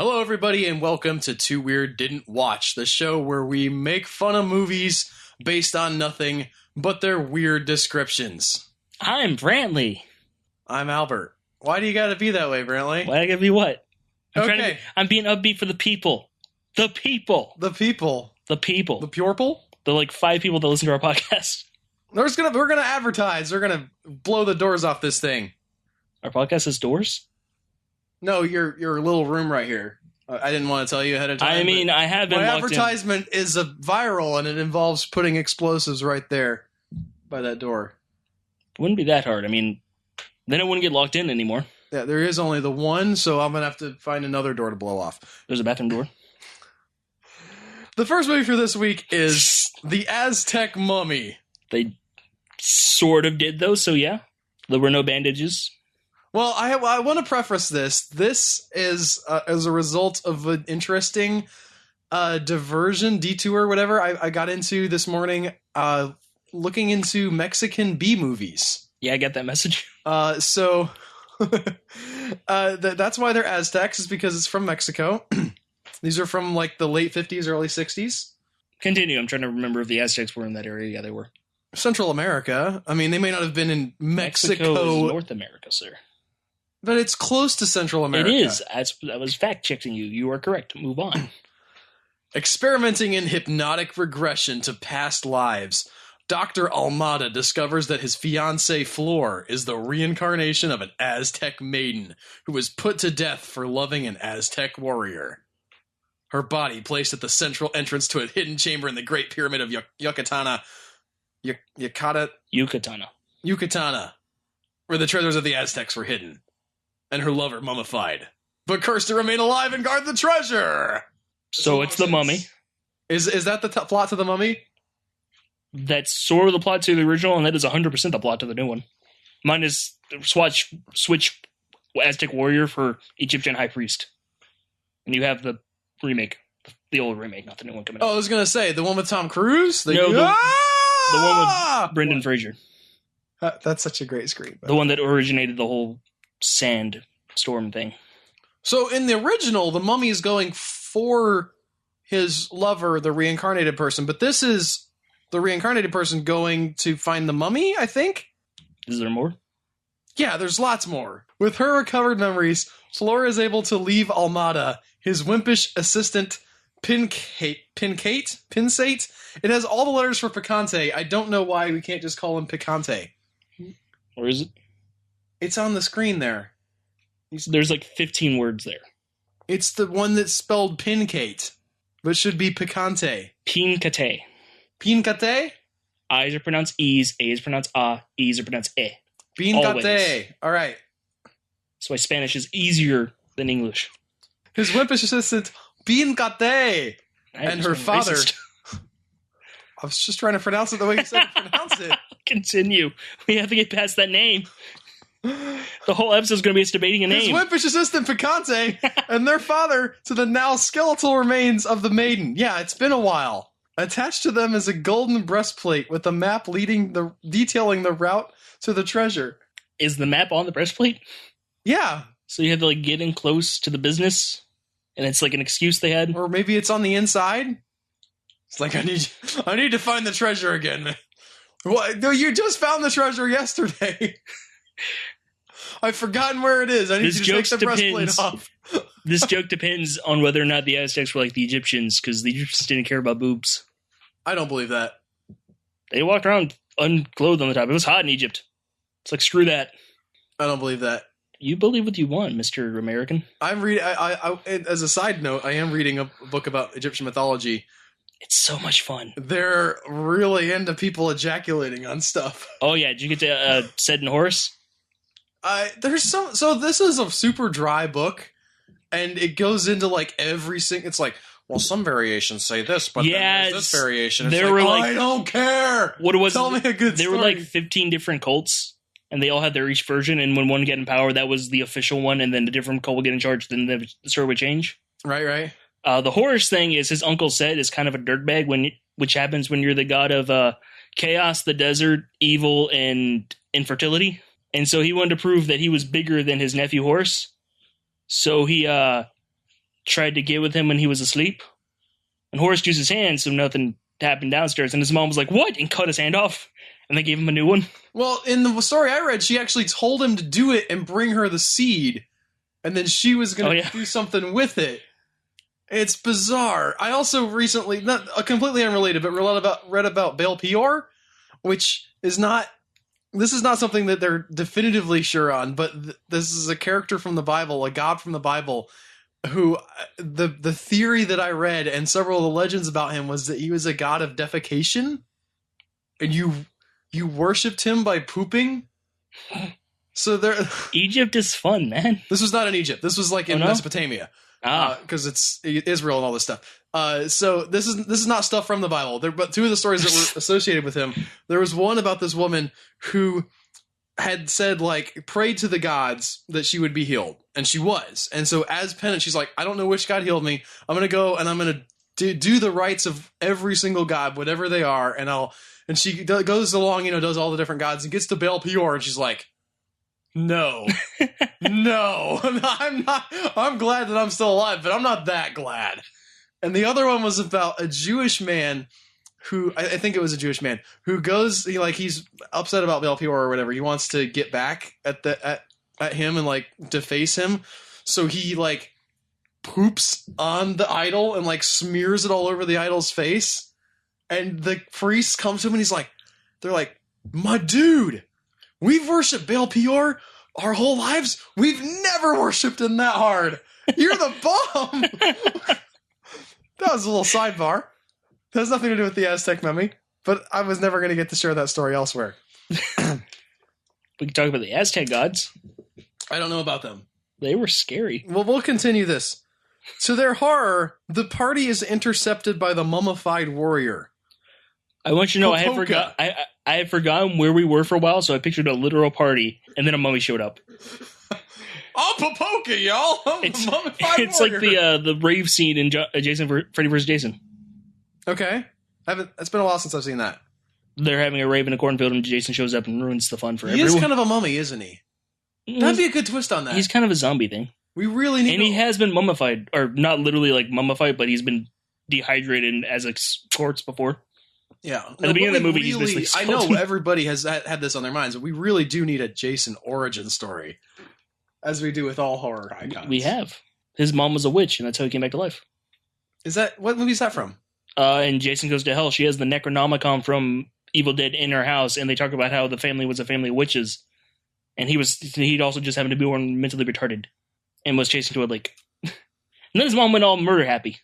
Hello, everybody, and welcome to Too Weird Didn't Watch, the show where we make fun of movies based on nothing but their weird descriptions. I'm Brantley. I'm Albert. Why do you gotta be that way, Brantley? Why I gotta be what? Okay. I'm being upbeat for the people. The people. The people. The people. The purple? The like 5 people that listen to our podcast. We're gonna advertise. We're gonna blow the doors off this thing. Our podcast has doors? No, your little room right here. I didn't want to tell you ahead of time. I mean, I have been my locked advertisement is a viral, and it involves putting explosives right there by that door. It wouldn't be that hard. I mean, then it wouldn't get locked in anymore. Yeah, there is only the one, so I'm gonna have to find another door to blow off. There's a bathroom door. The first movie for this week is The Aztec Mummy. They sort of did, though, so yeah. There were no bandages. Well, I want to preface this. This is as a result of an interesting detour, whatever, I got into this morning, looking into Mexican B-movies. Yeah, I got that message. So that's why they're Aztecs, is because it's from Mexico. These are from like the late 50s, early 60s. Continue. I'm trying to remember if the Aztecs were in that area. Yeah, they were. Central America. I mean, they may not have been in Mexico. Is North America, sir. But it's close to Central America. It is. I was fact-checking you. You are correct. Move on. Experimenting in hypnotic regression to past lives, Dr. Almada discovers that his fiancée Flor is the reincarnation of an Aztec maiden who was put to death for loving an Aztec warrior. Her body placed at the central entrance to a hidden chamber in the Great Pyramid of Yucatana, where the treasures of the Aztecs were hidden, and her lover mummified, but cursed to remain alive and guard the treasure. So it's the Mummy. Is that the plot to the Mummy? That's sort of the plot to the original, and that is 100% the plot to the new one. Mine is switch Aztec warrior for Egyptian high priest, and you have the remake, the old remake, not the new one coming out. Oh, I was gonna say the one with Tom Cruise. The one with Brendan Fraser. That's such a great screen. The one that originated the whole sand storm thing. So in the original, the Mummy is going for his lover, the reincarnated person, but this is the reincarnated person going to find the Mummy, I think? Is there more? Yeah, there's lots more. With her recovered memories, Flora is able to leave Almada, his wimpish assistant Pinsate. It has all the letters for Picante. I don't know why we can't just call him Picante. Or is it? It's on the screen there. There's like 15 words there. It's the one that's spelled Pincate, but should be Picante. Pincate. Pincate? I's are pronounced E's, A's are pronounced A, E's are pronounced E. Pincate. All right. That's why Spanish is easier than English. His wimpish assistant, Pincate, and her father. Racist. I was just trying to pronounce it the way you said to pronounce it. Continue. We have to get past that name. The whole episode's going to be us debating a name. His wimpish assistant, Picante, and their father to the now skeletal remains of the maiden. Yeah, it's been a while. Attached to them is a golden breastplate with a map detailing the route to the treasure. Is the map on the breastplate? Yeah. So you have to like get in close to the business, and it's like an excuse they had? Or maybe it's on the inside? It's like, I need to find the treasure again, man. What? No, you just found the treasure yesterday. I've forgotten where it is. I need to take the breastplate off. This joke depends on whether or not the Aztecs were like the Egyptians, because the Egyptians didn't care about boobs. I don't believe that. They walked around unclothed on the top. It was hot in Egypt. It's like, screw that. I don't believe that. You believe what you want, Mr. American. I'm reading. As a side note, I am reading a book about Egyptian mythology. It's so much fun. They're really into people ejaculating on stuff. Oh yeah, did you get to Said and Horse? There's some. So this is a super dry book, and it goes into like every single. It's like, well, some variations say this, but then there's this variation. It's I don't care. What was? Tell me a good story. There were like 15 different cults, and they all had their each version. And when one got in power, that was the official one, and then a different cult would get in charge. Then the story would change. Right. The horse thing is his uncle Set is kind of a dirtbag, which happens when you're the god of chaos, the desert, evil, and infertility. And so he wanted to prove that he was bigger than his nephew Horse. So he tried to get with him when he was asleep. And Horus used his hand so nothing happened downstairs. And his mom was like, what? And cut his hand off. And they gave him a new one. Well, in the story I read, she actually told him to do it and bring her the seed. And then she was going to do something with it. It's bizarre. I also recently, not completely unrelated, but read about Baal Peor, which is not, this is not something that they're definitively sure on, but this is a character from the Bible, a god from the Bible, who the theory that I read and several of the legends about him was that he was a god of defecation, and you worshipped him by pooping. So Egypt is fun, man. This was not in Egypt. This was like in Mesopotamia. Because it's Israel and all this stuff. So this is not stuff from the Bible. But two of the stories that were associated with him, there was one about this woman who had said, like, prayed to the gods that she would be healed. And she was. And so as penance, she's like, I don't know which god healed me. I'm going to go and I'm going to do the rites of every single god, whatever they are. And she goes along, does all the different gods and gets to Baal Peor. And she's like, no, no, I'm glad that I'm still alive, but I'm not that glad. And the other one was about a Jewish man who, I think it was a Jewish man, who goes, he's upset about Baal Peor or whatever. He wants to get back at him and, like, deface him. So he, like, poops on the idol and, like, smears it all over the idol's face. And the priest comes to him and they're like, my dude, we've worshipped Baal Peor our whole lives. We've never worshipped him that hard. You're the bomb. That was a little sidebar. That has nothing to do with the Aztec mummy, but I was never going to get to share that story elsewhere. We can talk about the Aztec gods. I don't know about them. They were scary. Well, we'll continue this. To their horror, the party is intercepted by the mummified warrior. I want you to know Popoca. I had forgotten where we were for a while, so I pictured a literal party, and then a mummy showed up. Oh, Popoca, y'all! It's warrior. like the rave scene in Freddy vs. Jason. Okay. It's been a while since I've seen that. They're having a rave in a cornfield, and Jason shows up and ruins the fun for everyone. He is kind of a mummy, isn't he? That'd be a good twist on that. He's kind of a zombie thing. We really need. And he has been mummified, or not literally like mummified, but he's been dehydrated as a corpse before. Yeah. At the beginning of the movie, he's basically I know everybody has had this on their minds, but we really do need a Jason origin story, as we do with all horror icons. We have. His mom was a witch, and that's how he came back to life. What movie is that from? And Jason Goes to Hell. She has the Necronomicon from Evil Dead in her house, and they talk about how the family was a family of witches, and he'd also just happened to be born mentally retarded, and was chasing to a lake. And then his mom went all murder happy.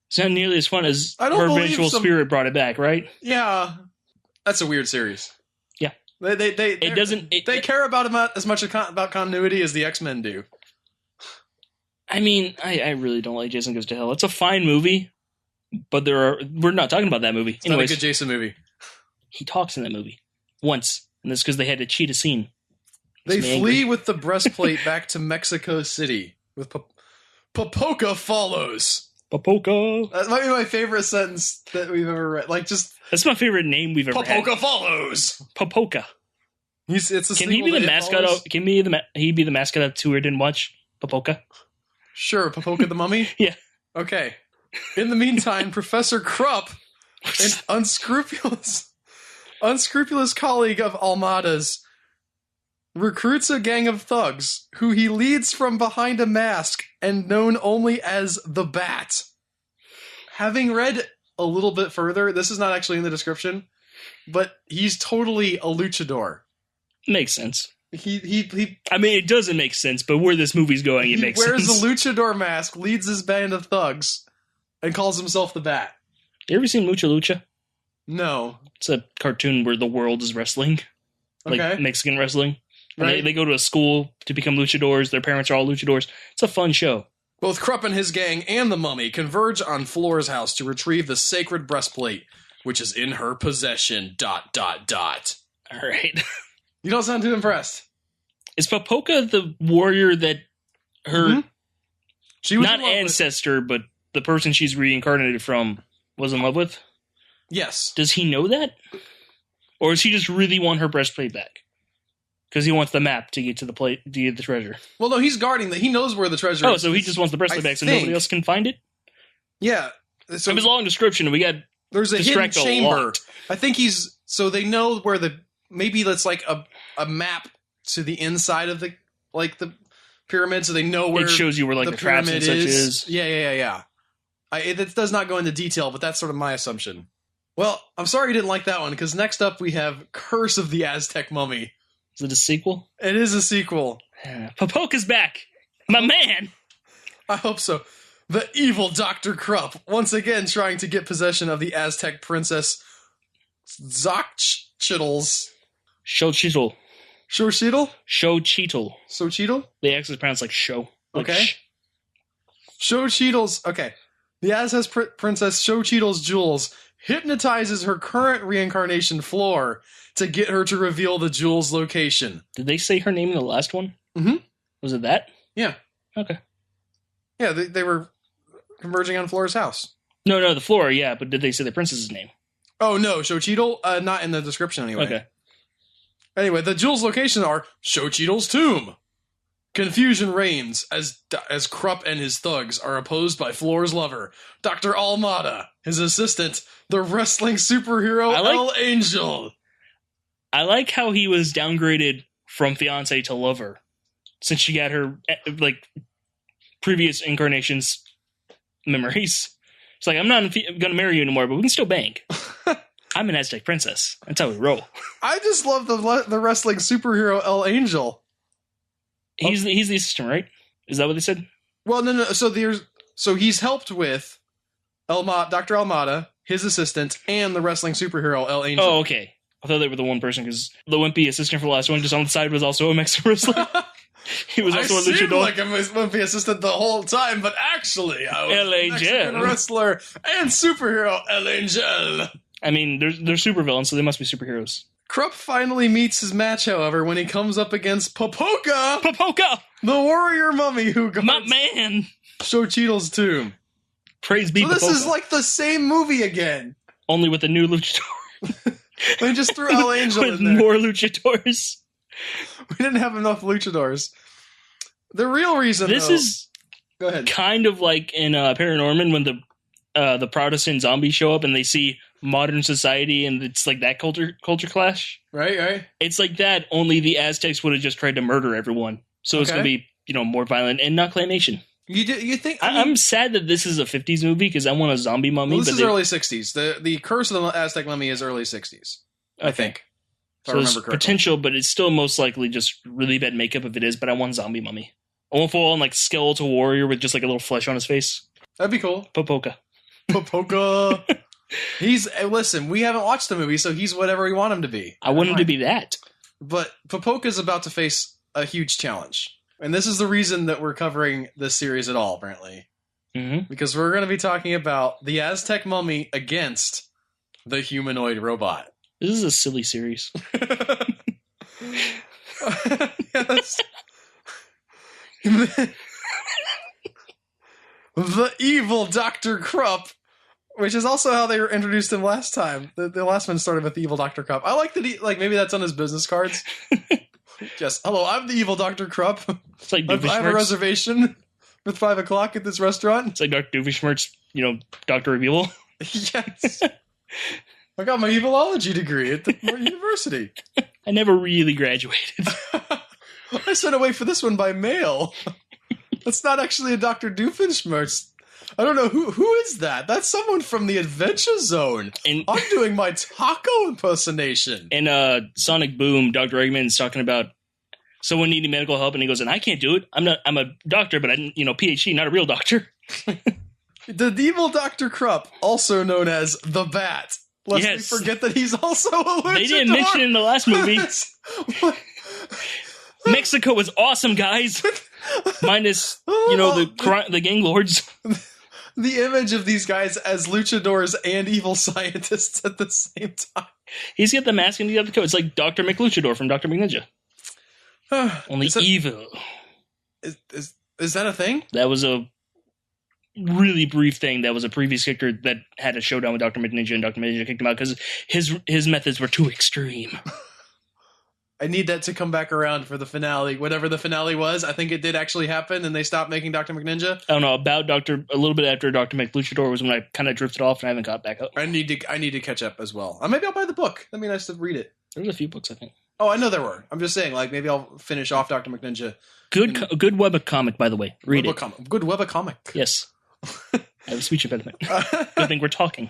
It's not nearly as fun as her eventual spirit brought it back, right? Yeah, that's a weird series. Yeah, they care about as much about continuity as the X-Men do. I mean, I really don't like Jason Goes to Hell. It's a fine movie, but we're not talking about that movie. It's not a good Jason movie. He talks in that movie once, and that's because they had to cheat a scene. They flee with the breastplate back to Mexico City. With Popoca follows. Popoca. That might be my favorite sentence that we've ever read. That's my favorite name we've ever had. Popoca follows. Popoca. Can he be the mascot? Can he be the mascot of two or didn't watch Popoca? Sure, Popoca the Mummy. Yeah. Okay. In the meantime, Professor Krupp, an unscrupulous colleague of Almada's, recruits a gang of thugs who he leads from behind a mask and known only as the Bat. Having read a little bit further, this is not actually in the description, but he's totally a luchador. Makes sense. He I mean, it doesn't make sense, but where this movie's going, it makes sense. He wears a luchador mask, leads his band of thugs, and calls himself the Bat. You ever seen Lucha Lucha? No. It's a cartoon where the world is wrestling. Like Mexican wrestling. And right. they go to a school to become luchadors. Their parents are all luchadors. It's a fun show. Both Krupp and his gang and the mummy converge on Flora's house to retrieve the sacred breastplate, which is in her possession, ... All right. You don't sound too impressed. Is Popoca the warrior that her, she was not ancestor, but the person she's reincarnated from was in love with? Yes. Does he know that? Or does he just really want her breastplate back? Because he wants the map to get to the get the treasure. Well, no, he's guarding he knows where the treasure is. Oh, so he just wants the bracelet back so nobody else can find it? Yeah. So it was a long description, and we got there's a hidden chamber. Lot. I think so they know where maybe that's like a map to the inside of the pyramid, so they know where it shows you where like the traps and such is. Yeah. It does not go into detail, but that's sort of my assumption. Well, I'm sorry you didn't like that one, because next up we have Curse of the Aztec Mummy. Is it a sequel? It is a sequel. Popoca's back! My man! I hope so. The evil Dr. Krupp, once again trying to get possession of the Aztec princess Xochitl's... Xochitl. Xochitl? Xochitl. Xochitl? They actually pronounce like show. Like okay. Xochitl's... Okay. The Aztec princess Xochitl's jewels hypnotizes her current reincarnation Floor to get her to reveal the jewel's location. Did they say her name in the last one? Mm-hmm. Was it that? Yeah. Okay. Yeah, they were converging on Floor's house. No, the Floor, yeah, but did they say the princess's name? Oh, no, Xochitl? Not in the description anyway. Okay. Anyway, the jewels' location are Xochitl's tomb. Confusion reigns as Krupp and his thugs are opposed by Floor's lover, Dr. Almada, his assistant, the wrestling superhero El Angel. I like how he was downgraded from fiance to lover, since she got her previous incarnations memories. It's like, I'm not going to marry you anymore, but we can still bang. I'm an Aztec princess. That's how we roll. I just love the wrestling superhero El Angel. He's the assistant, right? Is that what they said? Well, no. So he's helped with Dr. Almada, his assistant, and the wrestling superhero El Angel. Oh, okay. I thought they were the one person, because the wimpy assistant for the last one just on the side was also a Mexican wrestler. He was also a luchador. Like a wimpy assistant the whole time, but actually I was a Mexican wrestler and superhero El Angel. I mean, they're supervillains, so they must be superheroes. Krupp finally meets his match, however, when he comes up against Popoca! Popoca! The warrior mummy who guards my man! Xochitl's tomb. Praise be Popoca. So this is like the same movie again. Only with a new luchador. They just threw El Angel with in there. More luchadors. We didn't have enough luchadors. The real reason, this is go ahead. Kind of like in Paranorman when the Protestant zombies show up and they see modern society and it's like that culture clash. Right. It's like that, only the Aztecs would have just tried to murder everyone. So it's going to be, more violent and not claymation. You think? I'm sad that this is a 50s movie because I want a zombie mummy. Well, this is early 60s. The Curse of the Aztec Mummy is early 60s. I think. So there's potential, but it's still most likely just really bad makeup if it is, but I want zombie mummy. I want full on like skeletal warrior with just like a little flesh on his face. That'd be cool. Popoca. Listen, we haven't watched the movie, so he's whatever we want him to be. I want him to be that. But Popoca's about to face a huge challenge. And this is the reason that we're covering this series at all, Brantley. Mm-hmm. Because we're going to be talking about the Aztec Mummy against the humanoid robot. This is a silly series. Yes. The evil Dr. Krupp, which is also how they introduced him last time. The last one started with the evil Dr. Krupp. I like that maybe that's on his business cards. Yes. Hello, I'm the evil Dr. Krupp. It's like I have a reservation with 5 o'clock at this restaurant. It's like Dr. Doofenshmirtz, Dr. of Evil. Yes. I got my evilology degree at the university. I never really graduated. I sent away for this one by mail. That's not actually a Dr. Doofenshmirtz. I don't know who is that. That's someone from the Adventure Zone. I'm doing my taco impersonation. In Sonic Boom, Dr. Eggman's talking about someone needing medical help, and he goes, "And I can't do it. I'm a doctor, but PhD, not a real doctor." The evil Dr. Krupp, also known as the Bat. Lest we forget that he's also a luchador. They didn't mention it in the last movie. Mexico was awesome, guys. Minus, the gang lords. The image of these guys as luchadors and evil scientists at the same time. He's got the mask and he's got the coat. It's like Dr. McLuchador from Dr. McNinja. Only evil. Is that a thing? That was a really brief thing. That was a previous character that had a showdown with Dr. McNinja, and Dr. McNinja kicked him out because his methods were too extreme. I need that to come back around for the finale. Whatever the finale was, I think it did actually happen, and they stopped making Dr. McNinja. I don't know, a little bit after Dr. McLuchador was when I kind of drifted off and I haven't got back up. I need to catch up as well. Maybe I'll buy the book. That'd be nice to read it. There's a few books, I think. Oh, I know there were. I'm just saying, like, maybe I'll finish off Dr. McNinja. Good webcomic, by the way. Read it. Good webcomic. Yes. I have a speech impediment. Good thing we're talking.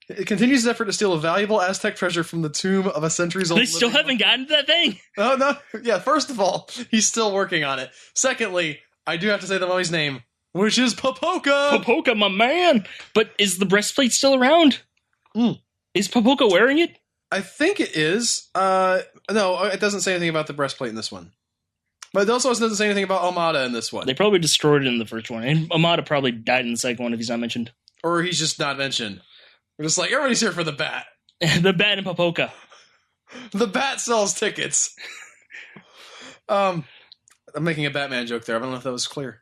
It continues its effort to steal a valuable Aztec treasure from the tomb of a centuries-old... They still haven't gotten to that thing? Oh, no. Yeah, first of all, he's still working on it. Secondly, I do have to say the mummy's name, which is Popoca! Popoca, my man! But is the breastplate still around? Is Popoca wearing it? I think it is. No, it doesn't say anything about the breastplate in this one. But it also doesn't say anything about Almada in this one. They probably destroyed it in the first one. And Almada probably died in the second one if he's not mentioned. Or he's just not mentioned. We're just like, everybody's here for the bat. The bat and Popoca. The bat sells tickets. I'm making a Batman joke there. I don't know if that was clear.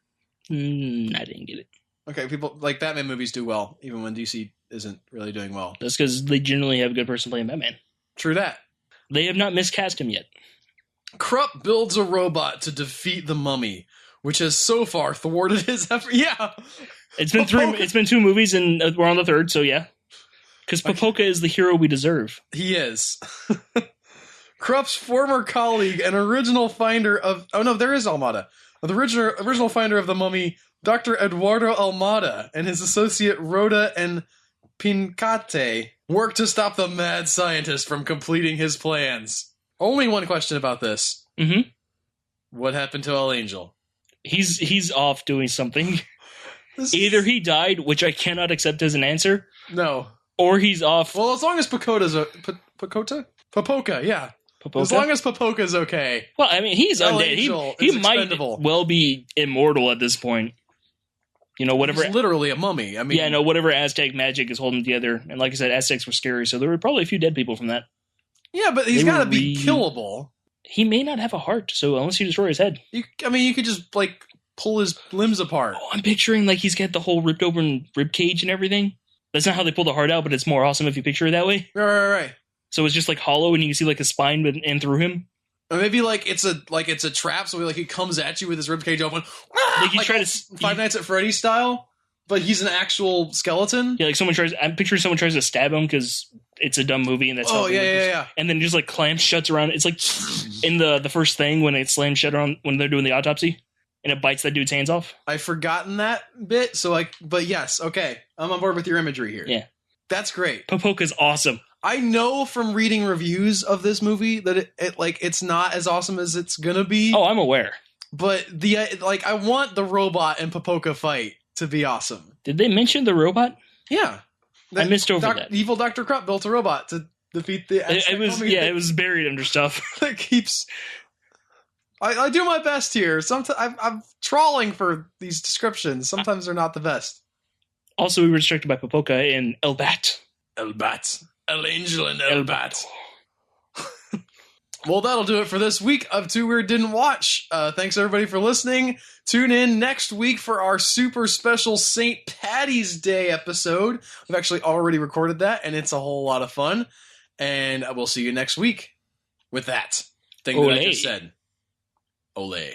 I didn't get it. Okay, people like Batman movies do well, even when DC isn't really doing well. That's because they generally have a good person playing Batman. True that. They have not miscast him yet. Krupp builds a robot to defeat the mummy, which has so far thwarted his effort. Yeah. It's been 2 movies, and we're on the third, so yeah. Because Popoca is the hero we deserve. He is. Krupp's former colleague and original finder of... Oh, no, there is Almada. The original finder of the mummy, Dr. Eduardo Almada, and his associate Rhoda and Pincate work to stop the mad scientist from completing his plans. Only one question about this. Mm-hmm. What happened to El Angel? He's off doing something. Either he died, which I cannot accept as an answer. No. Or he's off. Well, as long as Popoca, yeah. Popoca? As long as Popoca's okay. Well, I mean, he's undead. He might well be immortal at this point. You know, whatever. He's literally a mummy. I mean, yeah, no, whatever Aztec magic is holding together. And like I said, Aztecs were scary, so there were probably a few dead people from that. Yeah, but he's got to be killable. He may not have a heart, so unless you destroy his head. You could just, like, pull his limbs apart. Oh, I'm picturing, like, he's got the whole ripped open rib cage and everything. That's not how they pull the heart out, but it's more awesome if you picture it that way. Right. So it's just, like, hollow, and you can see, like, a spine in through him. Or maybe, like, it's a trap, so, like, he comes at you with his rib cage open. Like, Five Nights at Freddy's style, but he's an actual skeleton. Yeah, like, I'm picturing someone tries to stab him because it's a dumb movie, and that's how yeah. And then just, like, clamps shuts around. It's like in the first thing when it slams shut around when they're doing the autopsy. And it bites that dude's hands off. I've forgotten that bit, but yes, okay. I'm on board with your imagery here. Yeah. That's great. Popoca's awesome. I know from reading reviews of this movie that it's not as awesome as it's gonna be. Oh, I'm aware. But I want the robot and Popoca fight to be awesome. Did they mention the robot? Yeah. I missed over that. Evil Dr. Krupp built a robot to defeat the Aztec Mummy. It was buried under stuff. That keeps... I do my best here. Sometimes I'm trawling for these descriptions. Sometimes they're not the best. Also, we were distracted by Popoca in El Bat. El Bat. El Angel and El Bat. Well, that'll do it for this week of Too Weird Didn't Watch. Thanks, everybody, for listening. Tune in next week for our super special St. Paddy's Day episode. We've actually already recorded that, and it's a whole lot of fun. And we'll see you next week with that thing that I just said. Ole.